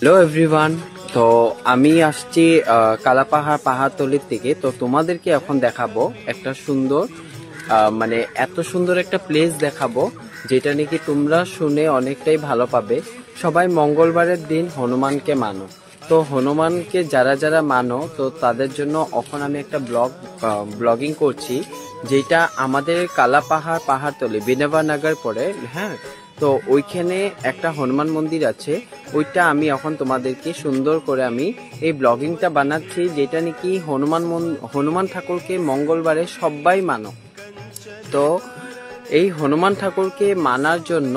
Hello everyone. তো আমি আসছি কালাপাহাড় পাহাড়তলির থেকে। তো তোমাদেরকে এখন দেখাবো একটা সুন্দর মানে এত সুন্দর একটা প্লেস দেখাবো যেটা নাকি তোমরা শুনে অনেকটাই ভালো পাবে। সবাই মঙ্গলবারের দিন হনুমানকে মানো, তো হনুমানকে যারা যারা মানো তো তাদের জন্য এখন আমি একটা ব্লগিং করছি, যেটা আমাদের কালাপাহাড় পাহাড়তলি বিনবানগর পড়ে। হ্যাঁ, তো ওইখানে একটা হনুমান মন্দির আছে, ওইটা আমি এখন তোমাদেরকে সুন্দর করে আমি এই ব্লগিংটা বানাচ্ছি, যেটা নাকি হনুমান ঠাকুরকে মঙ্গলবারে সবাই মানো। তো এই হনুমান ঠাকুরকে মানার জন্য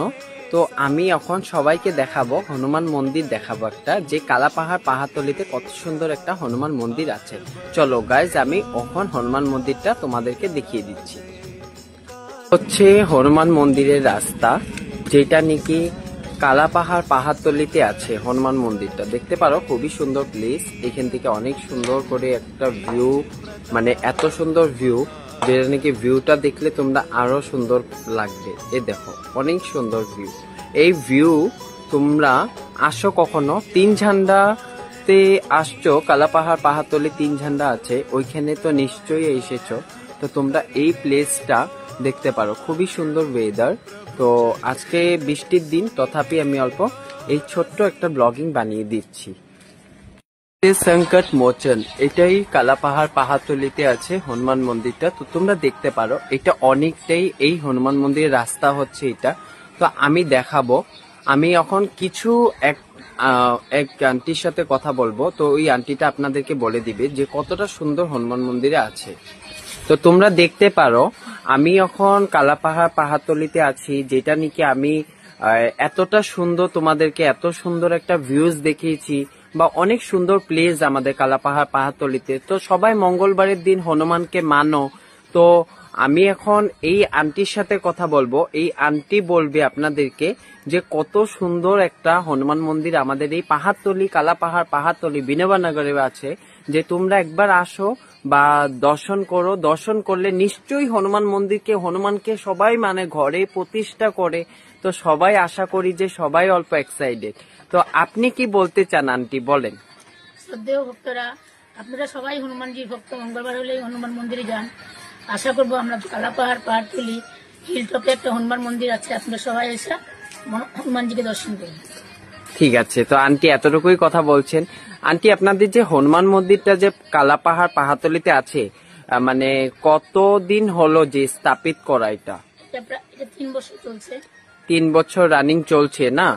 তো আমি এখন সবাইকে দেখাবো হনুমান মন্দির দেখাবো একটা, যে কালাপাহাড় পাহাড়তলিতে কত সুন্দর একটা হনুমান মন্দির আছে। চলো গাইজ, আমি এখন হনুমান মন্দিরটা তোমাদেরকে দেখিয়ে দিচ্ছি। হচ্ছে হনুমান মন্দিরের রাস্তা, যেটা নাকি কালাপাহাড় পাহাড়তলিতে আছে। হনুমান মন্দিরটা দেখতে পারো, খুবই সুন্দর প্লেস। এখান থেকে অনেক সুন্দর করে একটা ভিউ, মানে এত সুন্দর ভিউ যেটা নাকি ভিউটা দেখলে তোমরা আরো সুন্দর লাগবে। এ দেখো অনেক সুন্দর ভিউ। এই ভিউ তোমরা আসো কখনো তিন ঝান্ডাতে আসছো, কালাপাহাড় পাহাড়তলি তিন ঝান্ডা আছে ওইখানে, তো নিশ্চয়ই এসেছো। তো তোমরা এই প্লেসটা দেখতে পারো, খুবই সুন্দর ওয়েদার। তো আজকে বৃষ্টির দিন, তথাপি আমি অল্প এই ছোট্ট একটা ব্লগিং বানিয়ে দিচ্ছি। সংকট মোচন, এটাই কালাপাহাড় পাহাড়তলিতে আছে হনুমান মন্দিরটা। তো তোমরা দেখতে পারো এটা অনেকটাই, এই হনুমান মন্দিরের রাস্তা হচ্ছে এটা। তো আমি দেখাবো, আমি এখন কিছু এক আন্টির সাথে কথা বলবো, তো ওই আন্টিটা আপনাদেরকে বলে দিবে যে কতটা সুন্দর হনুমান মন্দিরে আছে। তো তোমরা দেখতে পারো আমি এখন কালাপাহাড় পাহাড়তলিতে আছি, যেটা নাকি আমি এতটা সুন্দর, তোমাদেরকে এত সুন্দর একটা ভিউজ দেখিয়েছি, বা অনেক সুন্দর প্লেস আমাদের কালাপাহাড় পাহাড়তলিতে। তো সবাই মঙ্গলবারের দিন হনুমানকে মানো। তো আমি এখন এই আন্টির সাথে কথা বলবো, এই আন্টি বলবে আপনাদেরকে যে কত সুন্দর একটা হনুমান মন্দির আমাদের এই পাহাড়তলি, কালাপাহাড় পাহাড়তলি বিনবানগরে আছে। যে তোমরা একবার আসো বা দর্শন করো, দর্শন করলে নিশ্চয়ই হনুমানকে সবাই মানে ঘরে প্রতিষ্ঠা করে। তো সবাই আশা করি যে সবাই অল্প এক্সাইটেড। তো আপনি কি বলতে চান আন্টি, বলেন। শ্রদ্ধেয় ভক্তরা, আপনারা সবাই হনুমানজির ভক্ত, মঙ্গলবার হলেই হনুমান মন্দিরে যান। আশা করবো আমরা কালাপাহাড় পাহাড়তলি হিলটপে একটা হনুমান মন্দির আছে, আপনারা সবাই এসে হনুমানজিকে দর্শন করুন। ঠিক আছে, তো আন্টি এতটুকুই কথা বলছেন। আন্টি, আপনাদের যে হনুমান মন্দিরটা যে কালাপাহাড় পাহাড়তলিতে আছে, মানে কতদিন হলো যে স্থাপিত করা? এটা 3 বছর চলছে। 3 বছর রানিং চলছে না?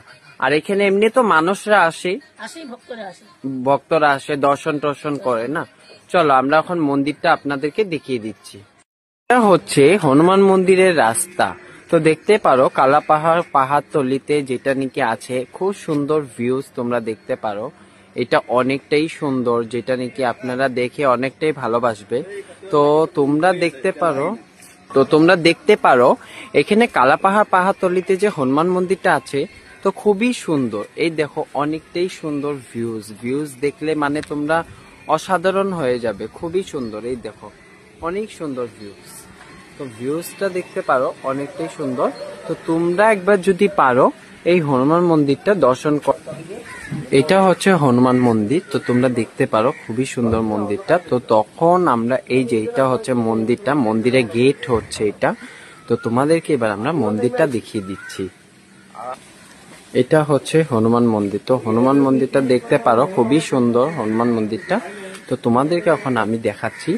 আর এখানে এমনি তো মানুষরা আসে, ভক্তরা আসে দর্শন টর্শন করে না? চলো আমরা এখন মন্দিরটা আপনাদেরকে দেখিয়ে দিচ্ছি। এটা হচ্ছে হনুমান মন্দিরের রাস্তা। তো দেখতে পারো কালাপাহাড় পাহাড়তলিতে যেটা নাকি আছে, খুব সুন্দর ভিউজ তোমরা দেখতে পারো। এটা অনেকটাই সুন্দর, যেটা নাকি আপনারা দেখে অনেকটাই ভালোবাসবে। তো তোমরা দেখতে পারো এখানে কালাপাহাড় পাহাড়তলিতে যে হনুমান মন্দিরটা আছে, তো খুবই সুন্দর। এই দেখো অনেকটাই সুন্দর ভিউজ দেখলে মানে তোমরা অসাধারণ হয়ে যাবে, খুবই সুন্দর। এই দেখো অনেক সুন্দর ভিউজ, তো ভিউজটা দেখতে পারো অনেকটাই সুন্দর। তো তোমরা একবার যদি পারো এই হনুমান মন্দিরটা দর্শন কর। এটা হচ্ছে হনুমান মন্দির, তো তোমরা দেখতে পারো খুবই সুন্দর মন্দিরটা। তো তখন আমরা এই যে এটা হচ্ছে মন্দিরটা, মন্দিরের গেট হচ্ছে এটা। তো তোমাদেরকে এবার আমরা মন্দিরটা দেখিয়ে দিচ্ছি। এটা হচ্ছে হনুমান মন্দির। তো হনুমান মন্দিরটা দেখতে পারো খুবই সুন্দর হনুমান মন্দিরটা। তো তোমাদেরকে এখন আমি দেখাচ্ছি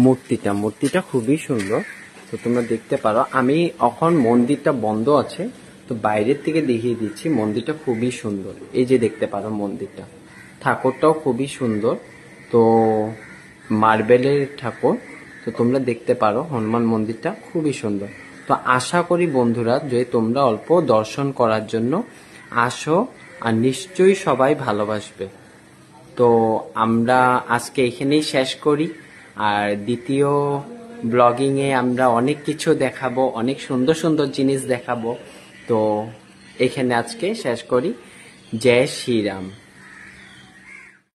মূর্তিটা খুবই সুন্দর। তো তোমরা দেখতে পারো, আমি এখন মন্দিরটা বন্ধ আছে, তো বাইরের থেকে দেখিয়ে দিচ্ছি। মন্দিরটা খুবই সুন্দর, এই যে দেখতে পারো মন্দিরটা, ঠাকুরটাও খুবই সুন্দর। তো মার্বেলের ঠাকুর। তো তোমরা দেখতে পারো হনুমান মন্দিরটা খুবই সুন্দর। তো আশা করি বন্ধুরা যে তোমরা অল্প দর্শন করার জন্য আসো, আর নিশ্চয়ই সবাই ভালোবাসবে। তো আমরা আজকে এখানেই শেষ করি, আর দ্বিতীয় ব্লগিং এ আমরা অনেক কিছু দেখাবো, অনেক সুন্দর সুন্দর জিনিস দেখাবো। তো এখানে আজকে শেষ করি। জয় শ্রীরাম।